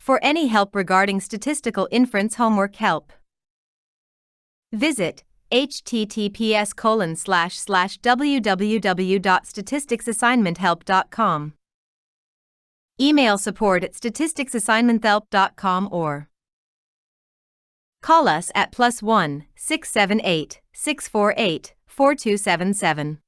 For any help regarding statistical inference homework help, visit https://www.statisticsassignmenthelp.com. Email support@statisticsassignmenthelp.com or call us at +1 678 648 4277.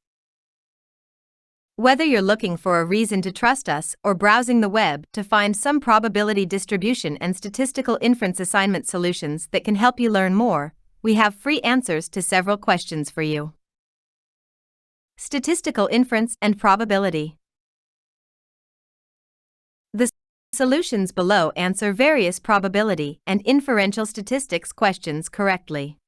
Whether you're looking for a reason to trust us or browsing the web to find some probability distribution and statistical inference assignment solutions that can help you learn more, we have free answers to several questions for you. Statistical inference and probability. The solutions below answer various probability and inferential statistics questions correctly.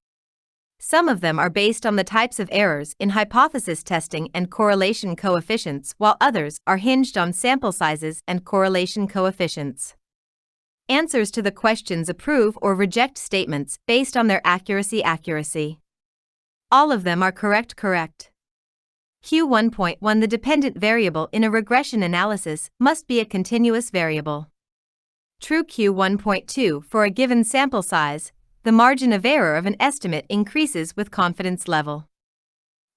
Some of them are based on the types of errors in hypothesis testing and correlation coefficients, while others are hinged on sample sizes and correlation coefficients. Answers to the questions approve or reject statements based on their accuracy. All of them are correct. Q1.1 The dependent variable in a regression analysis must be a continuous variable. True. Q1.2 For a given sample size, the margin of error of an estimate increases with confidence level.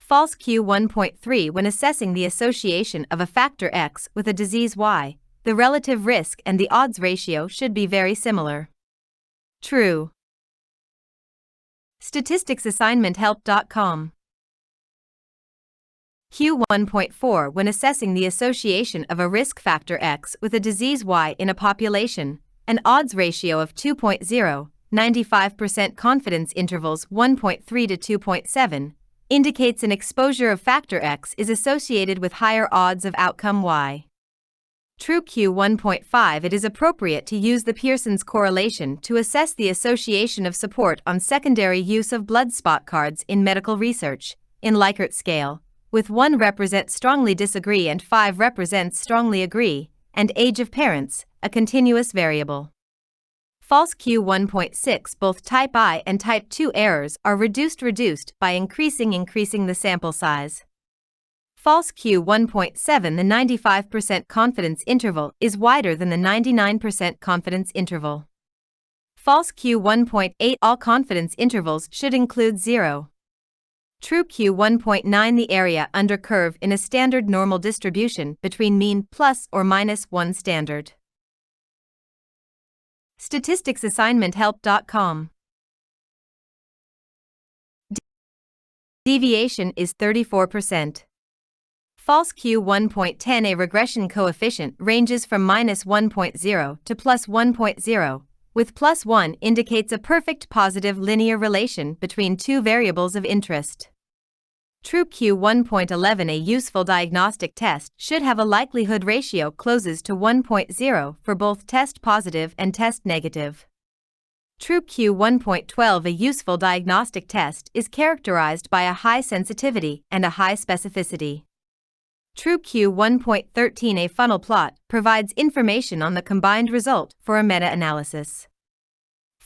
False. Q1.3 When assessing the association of a factor X with a disease Y, the relative risk and the odds ratio should be very similar. True. Statisticsassignmenthelp.com. Q1.4 When assessing the association of a risk factor X with a disease Y in a population, an odds ratio of 2.0, 95% confidence intervals 1.3 to 2.7, indicates an exposure of factor X is associated with higher odds of outcome Y. True. Q1.5 It is appropriate to use the Pearson's correlation to assess the association of support on secondary use of blood spot cards in medical research, in Likert scale, with 1 represents strongly disagree and 5 represents strongly agree, and age of parents, a continuous variable. False. Q1.6 Both type I and type 2 errors are reduced by increasing the sample size. False. Q1.7 The 95% confidence interval is wider than the 99% confidence interval. False. Q1.8 All confidence intervals should include 0. True. Q1.9 The area under curve in a standard normal distribution between mean plus or minus 1 standard. Statisticsassignmenthelp.com. Deviation is 34%. False. Q1.10 A regression coefficient ranges from -1.0 to +1.0, with +1 indicates a perfect positive linear relation between two variables of interest. True. Q1.11 A useful diagnostic test should have a likelihood ratio closes to 1.0 for both test positive and test negative. True. Q1.12 A useful diagnostic test is characterized by a high sensitivity and a high specificity. True. Q1.13 A funnel plot provides information on the combined result for a meta-analysis.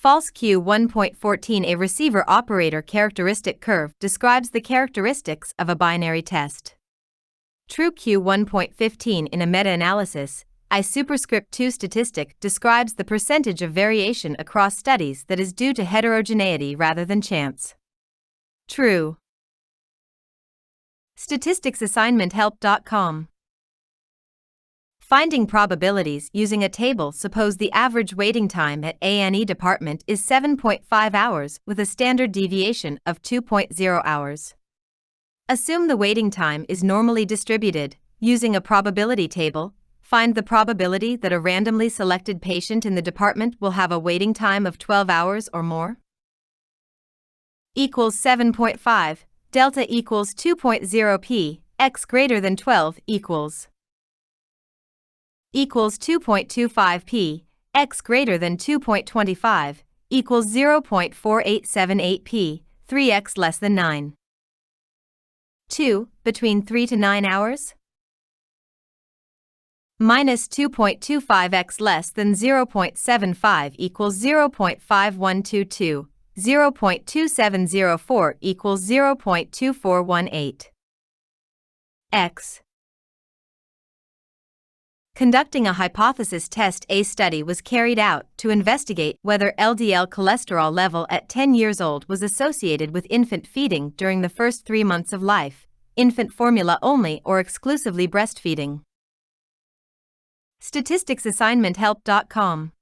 False. Q1.14 A receiver operator characteristic curve describes the characteristics of a binary test. True. Q1.15 In a meta-analysis, I superscript 2 statistic describes the percentage of variation across studies that is due to heterogeneity rather than chance. True. Statisticsassignmenthelp.com. Finding probabilities using a table. Suppose the average waiting time at A&E department is 7.5 hours with a standard deviation of 2.0 hours. Assume the waiting time is normally distributed. Using a probability table, find the probability that a randomly selected patient in the department will have a waiting time of 12 hours or more. Equals 7.5, delta equals 2.0 p, x greater than 12 equals 2.25 p, x greater than 2.25, equals 0.4878 p, 3x less than 9. 2. Between 3 to 9 hours? Minus 2.25x less than 0.75 equals 0.5122, 0.2704 equals 0.2418. X Conducting a hypothesis test. A study was carried out to investigate whether LDL cholesterol level at 10 years old was associated with infant feeding during the first 3 months of life, infant formula only or exclusively breastfeeding. StatisticsAssignmentHelp.com.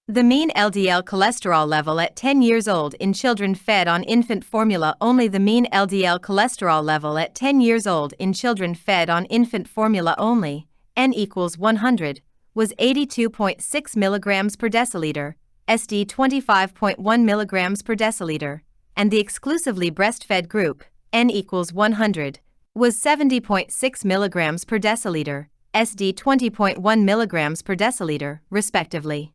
The mean LDL cholesterol level at 10 years old in children fed on infant formula only. The mean LDL cholesterol level at 10 years old in children fed on infant formula only, N equals 100, was 82.6 mg per deciliter, SD 25.1 mg per deciliter, and the exclusively breastfed group, N equals 100, was 70.6 mg per deciliter, SD 20.1 mg per deciliter, respectively.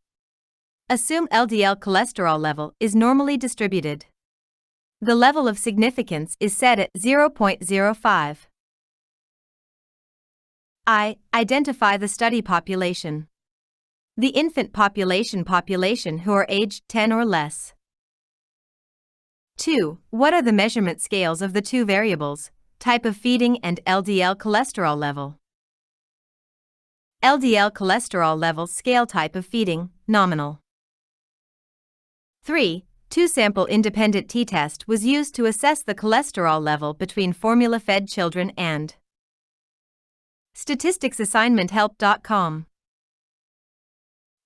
Assume LDL cholesterol level is normally distributed. The level of significance is set at 0.05. I. Identify the study population. The infant population who are aged 10 or less. 2. What are the measurement scales of the two variables, type of feeding and LDL cholesterol level? LDL cholesterol level scale, type of feeding, nominal. 3. Two-sample independent t-test was used to assess the cholesterol level between formula-fed children and StatisticsAssignmentHelp.com.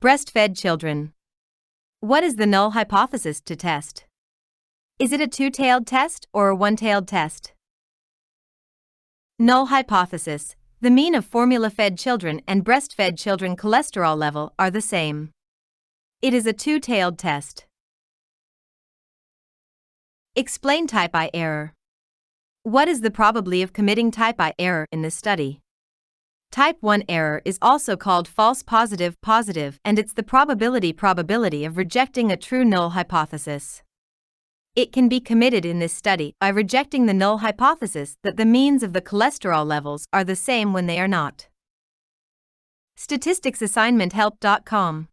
Breastfed children. What is the null hypothesis to test? Is it a two-tailed test or a one-tailed test? Null hypothesis: the mean of formula-fed children and breastfed children cholesterol level are the same. It is a two-tailed test. Explain type I error. What is the probability of committing type I error in this study? Type 1 error is also called false positive, and it's the probability of rejecting a true null hypothesis. It can be committed in this study by rejecting the null hypothesis that the means of the cholesterol levels are the same when they are not. StatisticsAssignmentHelp.com.